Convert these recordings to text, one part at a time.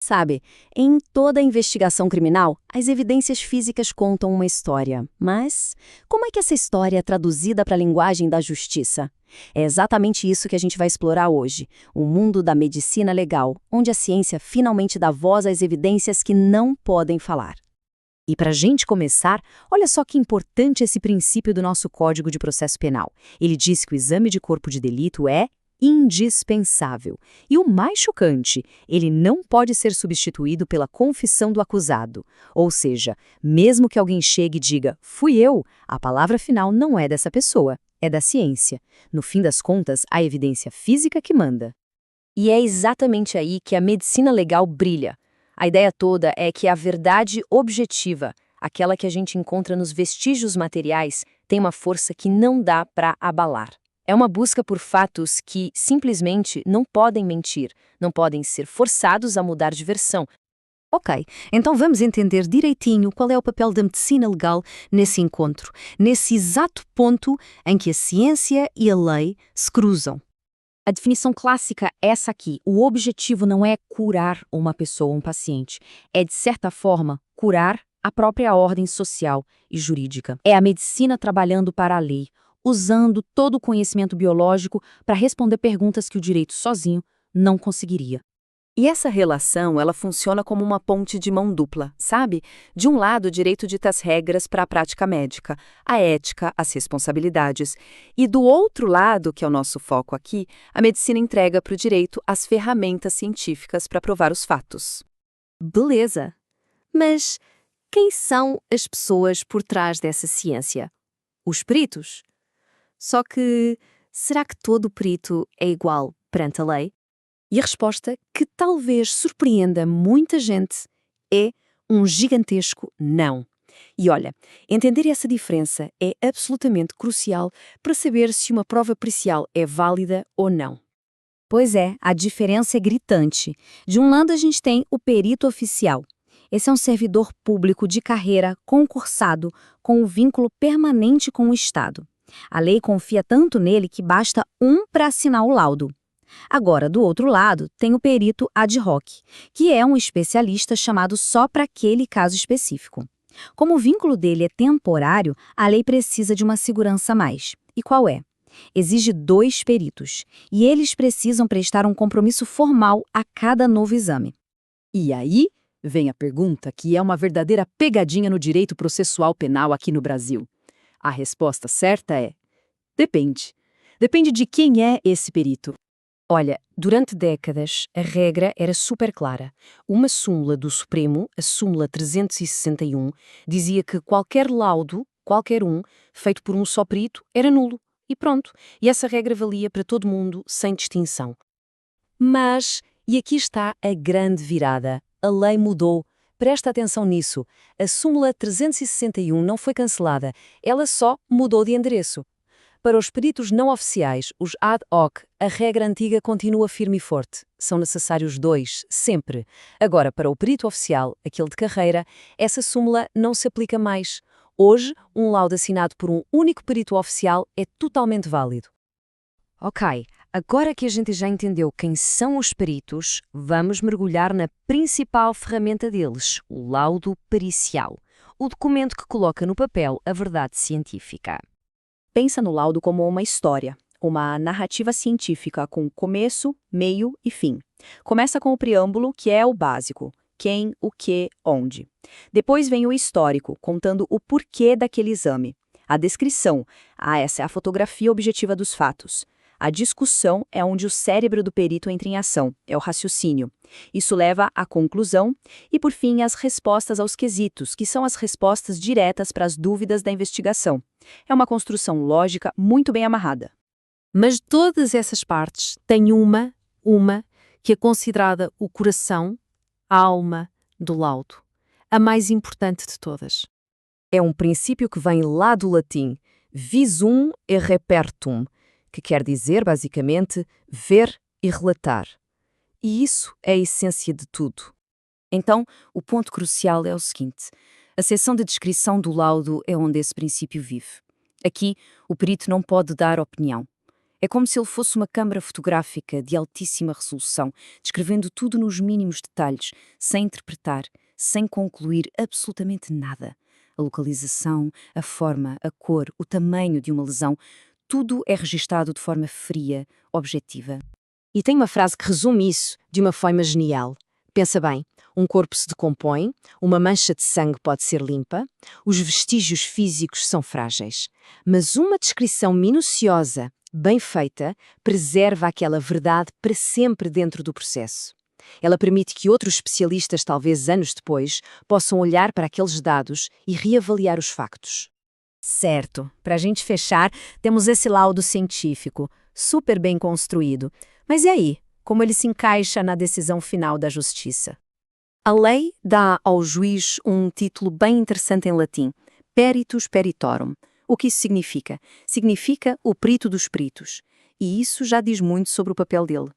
Sabe, em toda investigação criminal, as evidências físicas contam uma história. Mas como é que essa história é traduzida para a linguagem da justiça? É exatamente isso que a gente vai explorar hoje, o mundo da medicina legal, onde a ciência finalmente dá voz às evidências que não podem falar. E para a gente começar, olha só que importante esse princípio do nosso Código de Processo Penal. Ele diz que o exame de corpo de delito é indispensável. E o mais chocante, ele não pode ser substituído pela confissão do acusado. Ou seja, mesmo que alguém chegue e diga, fui eu, a palavra final não é dessa pessoa, é da ciência. No fim das contas, a evidência física que manda. E é exatamente aí que a medicina legal brilha. A ideia toda é que a verdade objetiva, aquela que a gente encontra nos vestígios materiais, tem uma força que não dá para abalar. É uma busca por fatos que simplesmente não podem mentir, não podem ser forçados a mudar de versão. Ok, então vamos entender direitinho qual é o papel da medicina legal nesse encontro, nesse exato ponto em que a ciência e a lei se cruzam. A definição clássica é essa aqui. O objetivo não é curar uma pessoa ou um paciente. É, de certa forma, curar a própria ordem social e jurídica. É a medicina trabalhando para a lei, usando todo o conhecimento biológico para responder perguntas que o direito sozinho não conseguiria. E essa relação, ela funciona como uma ponte de mão dupla, sabe? De um lado, o direito dita as regras para a prática médica, a ética, as responsabilidades. E do outro lado, que é o nosso foco aqui, a medicina entrega para o direito as ferramentas científicas para provar os fatos. Beleza. Mas quem são as pessoas por trás dessa ciência? Os peritos? Só que, será que todo perito é igual perante a lei? E a resposta, que talvez surpreenda muita gente, é um gigantesco não. E olha, entender essa diferença é absolutamente crucial para saber se uma prova pericial é válida ou não. Pois é, a diferença é gritante. De um lado a gente tem o perito oficial. Esse é um servidor público de carreira concursado com um vínculo permanente com o Estado. A lei confia tanto nele que basta um para assinar o laudo. Agora, do outro lado, tem o perito ad hoc, que é um especialista chamado só para aquele caso específico. Como o vínculo dele é temporário, a lei precisa de uma segurança a mais. E qual é? Exige 2 peritos, e eles precisam prestar um compromisso formal a cada novo exame. E aí vem a pergunta que é uma verdadeira pegadinha no direito processual penal aqui no Brasil. A resposta certa é: depende. Depende de quem é esse perito. Olha, durante décadas, a regra era super clara. Uma súmula do Supremo, a súmula 361, dizia que qualquer laudo, qualquer um, feito por um só perito, era nulo. E pronto. E essa regra valia para todo mundo, sem distinção. Mas, e aqui está a grande virada, a lei mudou. Presta atenção nisso. A súmula 361 não foi cancelada, ela só mudou de endereço. Para os peritos não oficiais, os ad hoc, a regra antiga continua firme e forte. São necessários 2, sempre. Agora, para o perito oficial, aquele de carreira, essa súmula não se aplica mais. Hoje, um laudo assinado por um único perito oficial é totalmente válido. Ok, agora que a gente já entendeu quem são os peritos, vamos mergulhar na principal ferramenta deles, o laudo pericial. O documento que coloca no papel a verdade científica. Pensa no laudo como uma história, uma narrativa científica com começo, meio e fim. Começa com o preâmbulo, que é o básico: quem, o que, onde. Depois vem o histórico, contando o porquê daquele exame. A descrição: essa é a fotografia objetiva dos fatos. A discussão é onde o cérebro do perito entra em ação, é o raciocínio. Isso leva à conclusão e, por fim, às respostas aos quesitos, que são as respostas diretas para as dúvidas da investigação. É uma construção lógica muito bem amarrada. Mas todas essas partes têm uma que é considerada o coração, a alma do laudo, a mais importante de todas. É um princípio que vem lá do latim, visum e repertum, que quer dizer, basicamente, ver e relatar. E isso é a essência de tudo. Então, o ponto crucial é o seguinte: a seção de descrição do laudo é onde esse princípio vive. Aqui, o perito não pode dar opinião. É como se ele fosse uma câmara fotográfica de altíssima resolução, descrevendo tudo nos mínimos detalhes, sem interpretar, sem concluir absolutamente nada. A localização, a forma, a cor, o tamanho de uma lesão, tudo é registado de forma fria, objetiva. E tem uma frase que resume isso de uma forma genial. Pensa bem, um corpo se decompõe, uma mancha de sangue pode ser limpa, os vestígios físicos são frágeis. Mas uma descrição minuciosa, bem feita, preserva aquela verdade para sempre dentro do processo. Ela permite que outros especialistas, talvez anos depois, possam olhar para aqueles dados e reavaliar os factos. Certo. Para a gente fechar, temos esse laudo científico, super bem construído. Mas e aí? Como ele se encaixa na decisão final da justiça? A lei dá ao juiz um título bem interessante em latim, peritus peritorum. O que isso significa? Significa o perito dos peritos. E isso já diz muito sobre o papel dele.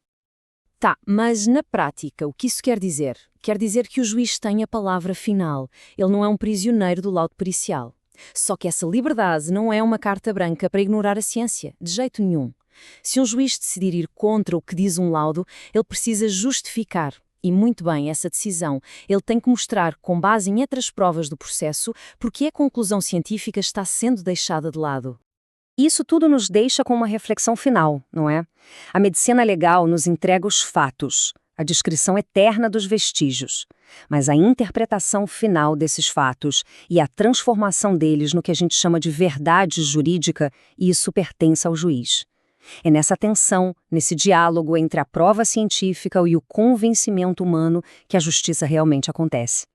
Tá, mas na prática, o que isso quer dizer? Quer dizer que o juiz tem a palavra final. Ele não é um prisioneiro do laudo pericial. Só que essa liberdade não é uma carta branca para ignorar a ciência, de jeito nenhum. Se um juiz decidir ir contra o que diz um laudo, ele precisa justificar. E muito bem, essa decisão. Ele tem que mostrar, com base em outras provas do processo, porque a conclusão científica está sendo deixada de lado. Isso tudo nos deixa com uma reflexão final, não é? A medicina legal nos entrega os fatos, a descrição eterna dos vestígios, mas a interpretação final desses fatos e a transformação deles no que a gente chama de verdade jurídica, isso pertence ao juiz. É nessa tensão, nesse diálogo entre a prova científica e o convencimento humano que a justiça realmente acontece.